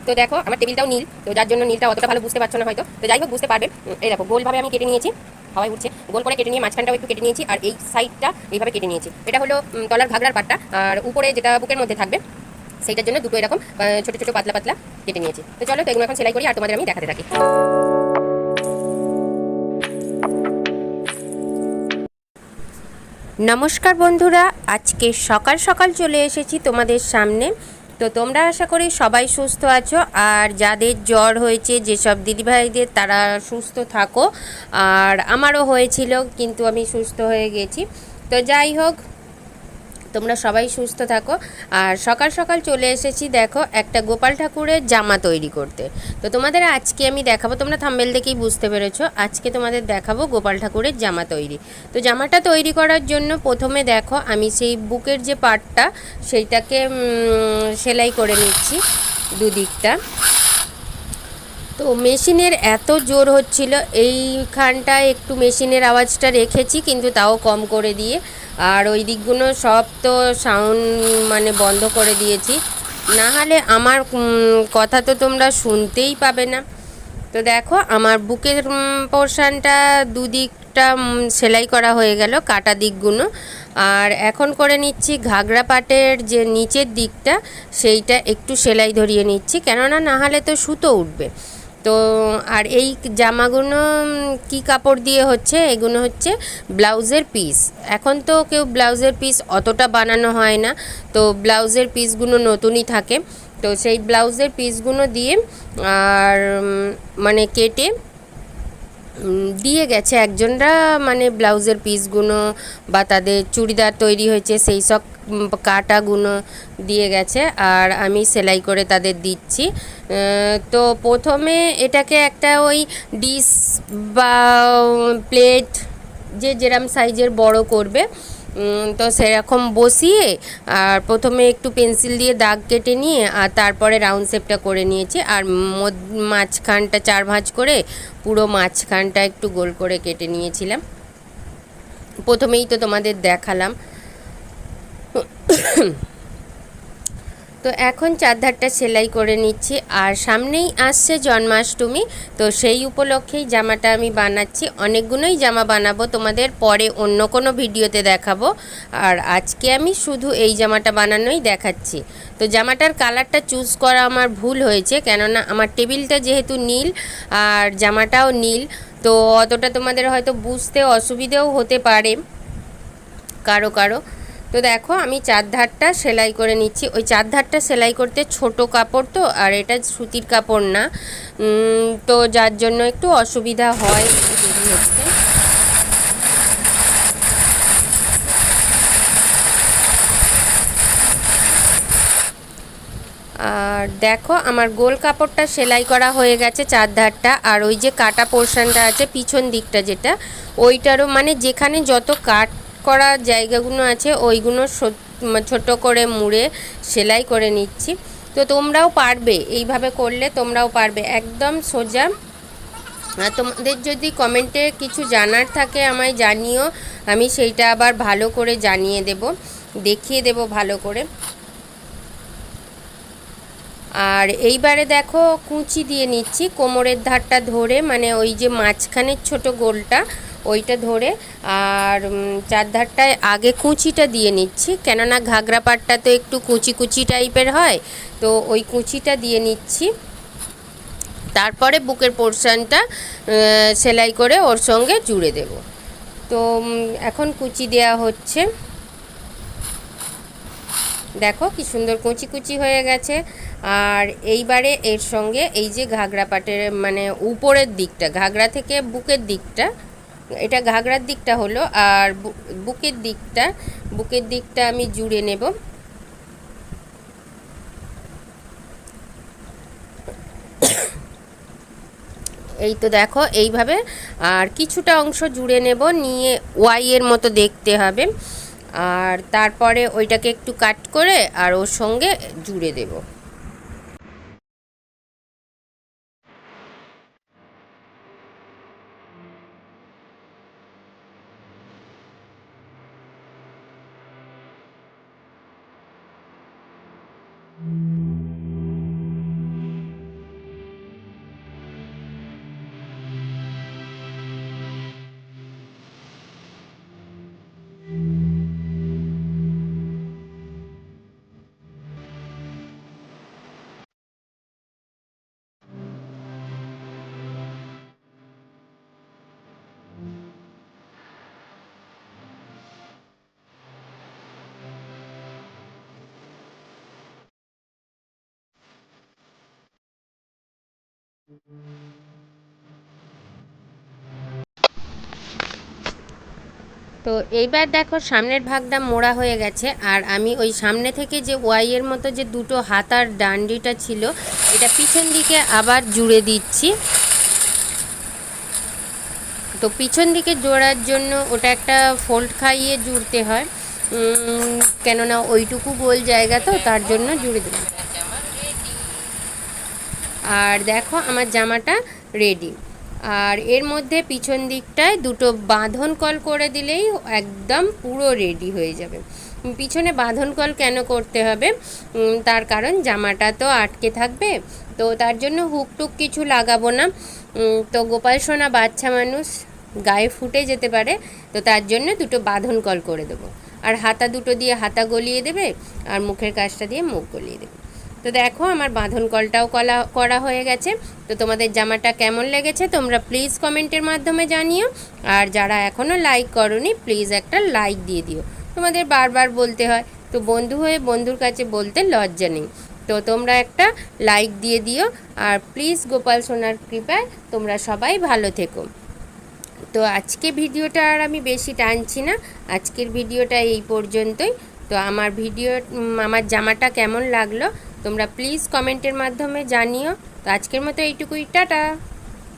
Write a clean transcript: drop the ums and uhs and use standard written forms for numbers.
তো দেখো আমার টেবিলটাও নীল, তো যার জন্য নীলটা অতটা ভালো বুঝতে পারছো না হয়তো, তো যাই হোক বুঝতে পারবে। এই দেখো গোলভাবে আমি কেটে নিয়েছি, হাওয়ায় উঠছে, গোল করে কেটে নিয়ে মাঝখানটাও একটু কেটে নিয়েছি, আর এই সাইডটা এইভাবে কেটে নিয়েছি। এটা হলো তলার ঘাগরার পাটটা, আর উপরে যেটা বুকের মধ্যে থাকবে সেইটার জন্য দুটো এরকম ছোট ছোট পাতলা পাতলা কেটে নিয়েছি। তো চলো তো এগুলো এখন সেলাই করি আর তোমাদের আমি দেখাতে থাকি। নমস্কার বন্ধুরা, আজকে সকাল সকাল চলে এসেছি তোমাদের সামনে। তো তোমরা আশা করি সবাই সুস্থ আছো, আর যাদের জ্বর হয়েছে যেসব দিদিভাইদের তারা সুস্থ থাকো। আর আমারও হয়েছিল, কিন্তু আমি সুস্থ হয়ে গেছি। তো যাই হোক, তোমরা সবাই সুস্থ থাকো। আর সকাল সকাল চলে এসেছি দেখো একটা গোপাল ঠাকুরের জামা তৈরি করতে। তো তোমাদের আজকে আমি দেখাবো, তোমরা থাম্বনেল দেখেই বুঝতে পেরেছো, আজকে তোমাদের দেখাবো গোপাল ঠাকুরের জামা তৈরি। তো জামাটা তৈরি করার জন্য প্রথমে দেখো আমি সেই বুকের যে পার্টটা সেইটাকে সেলাই করে নিচ্ছি দুদিকটা। তো মেশিনের এত জোর হচ্ছিল, এইখানটায় একটু মেশিনের আওয়াজটা রেখেছি, কিন্তু তাও কম করে দিয়ে। আর ওই দিকগুলো সব তো সাউন্ড মানে বন্ধ করে দিয়েছি, না হলে আমার কথা তো তোমরা শুনতেই পাবে না। তো দেখো আমার বুকের পোর্শানটা দুদিকটা সেলাই করা হয়ে গেল, কাটা দিকগুলো। আর এখন করে নিচ্ছি ঘাগরা পাটের যে নিচের দিকটা, সেইটা একটু সেলাই ধরিয়ে নিচ্ছি, কেননা না হলে তো সুতো উঠবে। তো আর এই জামাগুলো কি কাপড় দিয়ে হচ্ছে, এগুলো হচ্ছে ব্লাউজের পিস। এখন তো কেউ ব্লাউজের পিস অতটা বানানো হয় না, তো ব্লাউজের পিসগুলো নতুনই থাকে। তো সেই ব্লাউজের পিসগুলো দিয়ে আর মানে কেটে দিয়ে গেছে একজনরা, মানে ব্লাউজের পিসগুলো বা তাদের চুড়িদার তৈরি হয়েছে সেই সব কাটাগুলো দিয়ে গেছে, আর আমি সেলাই করে তাদের দিচ্ছি। তো প্রথমে এটাকে একটা ওই ডিশ বা প্লেট, যে যেরম সাইজের বড় করবে, তো সেরকম বসিয়ে আর প্রথমে একটু পেন্সিল দিয়ে দাগ কেটে নিয়ে আর তারপরে রাউন্ড শেপটা করে নিয়েছি। আর মাঝখানটা 4 ভাঁজ করে পুরো মাঝখানটা একটু গোল করে কেটে নিয়েছিলাম, প্রথমেই তো তোমাদের দেখালাম। তো এখন চারধারটা সেলাই করে নিচ্ছি, আর সামনেই আসছে জন্মাষ্টমী, তো সেই উপলক্ষেই জামাটা আমি বানাচ্ছি। অনেকগুলোই জামা বানাবো, তোমাদের পরে অন্য কোনো ভিডিওতে দেখাবো, আর আজকে আমি শুধু এই জামাটা বানানোই দেখাচ্ছি। তো জামাটার কালারটা চুজ করা আমার ভুল হয়েছে, কেননা আমার টেবিলটা যেহেতু নীল আর জামাটাও নীল, তো অতটা তোমাদের হয়তো বুঝতে অসুবিধেও হতে পারে কারো কারো। তো দেখো আমি চারধারটা সেলাই করে নিচ্ছি। ওই চারধারটা সেলাই করতে ছোট কাপড় তো, আর এটা সুতির কাপড় না, তো যার জন্য একটু অসুবিধা হয়, দেরি হচ্ছে। আর দেখো আমার গোল কাপড়টা সেলাই করা হয়ে গেছে চারধারটা, আর ওই যে কাটা পোর্শনটা আছে পিছন দিকটা যেটা, ওইটারও মানে যেখানে যত কাট করা জায়গাগুলো আছে ওইগুলো ছোট করে মুড়ে সেলাই করে নিচ্ছি। তো তোমরাও পারবে, এইভাবে করলে তোমরাও পারবে, একদম সোজা। আর তোমাদের যদি কমেন্টে কিছু জানার থাকে আমায় জানিও, আমি সেইটা আবার ভালো করে জানিয়ে দেব, দেখিয়ে দেব ভালো করে। আর এইবারে দেখো কুঁচি দিয়ে নিচ্ছি কোমরের ধারটা ধরে, মানে ওই যে মাঝখানের ছোট গোলটা ওইটা ধরে, আর চারধারটায় আগে কুঁচিটা দিয়ে নিচ্ছি, কেননা ঘাগরা পাটটা তো একটু কুচি কুচি টাইপের হয়, তো ওই কুঁচিটা দিয়ে নিচ্ছি। তারপরে বুকের পোর্শনটা সেলাই করে ওর সঙ্গে জুড়ে দেব। তো এখন কুচি দেয়া হচ্ছে, দেখো কি সুন্দর কুচি কুচি হয়ে গেছে। আর এইবারে এর সঙ্গে এই যে ঘাগরা পাটের মানে উপরের দিকটা, ঘাগরা থেকে বুকের দিকটা, এটা ঘাগরার দিকটা হলো, আর বুকের দিকটা আমি জুড়ে নেব। এই তো দেখো এইভাবে, আর কিছুটা অংশ জুড়ে নেব, নিয়ে ওয়াই এর মতো দেখতে হবে, আর তারপরে ওইটাকে একটু কাট করে আর ওর সঙ্গে জুড়ে দেব। তো এইবার দেখো সামনের ভাগটা মোড়া হয়ে গেছে, আর আমি ওই সামনে থেকে যে ওয়াইয়ের মতো যে দুটো হাতার ডান্ডিটা ছিল এটা পিছন দিকে আবার জুড়ে দিচ্ছি। তো পিছন দিকে জোড়ার জন্য ওটা একটা ফোল্ড খাইয়ে জুড়তে হয়, কেননা ওইটুকু গোল জায়গা তো তার জন্য জুড়ে দিলাম। আর দেখো আমার জামাটা রেডি। আর এর মধ্যে পিছন দিকটায় দুটো বাঁধন কল করে দিলেই একদম পুরো রেডি হয়ে যাবে। পিছনে বাঁধন কল কেন করতে হবে, তার কারণ জামাটা তো আটকে থাকবে, তো তার জন্য হুক টুক কিছু লাগাবো না। তো গোপাল সোনা বাচ্চা মানুষ, গায়ে ফুটে যেতে পারে, তো তার জন্য দুটো বাঁধন কল করে দেবো। আর হাতা দুটো দিয়ে হাতা গলিয়ে দেবে, আর মুখের কাজটা দিয়ে মুখ গলিয়ে দেবে। তো দেখো আমার বাঁধন কলটাও করা হয়ে গেছে। তো তোমাদের জামাটা কেমন লেগেছে তোমরা প্লিজ কমেন্টের মাধ্যমে জানিও। আর যারা এখনও লাইক করোনি প্লিজ একটা লাইক দিয়ে দিও, তোমাদের বারবার বলতে হয়, তো বন্ধু হয়ে বন্ধুর কাছে বলতে লজ্জা নেই, তো তোমরা একটা লাইক দিয়ে দিও। আর প্লিজ গোপাল সোনার কৃপায় তোমরা সবাই ভালো থেকো। তো আজকে ভিডিওটা আর আমি বেশি টানছি না, আজকের ভিডিওটা এই পর্যন্তই। তো আমার জামাটা কেমন লাগলো তোমরা প্লিজ কমেন্টের মাধ্যমে জানিও। তো আজকের মতো এইটুকুই, টাটা।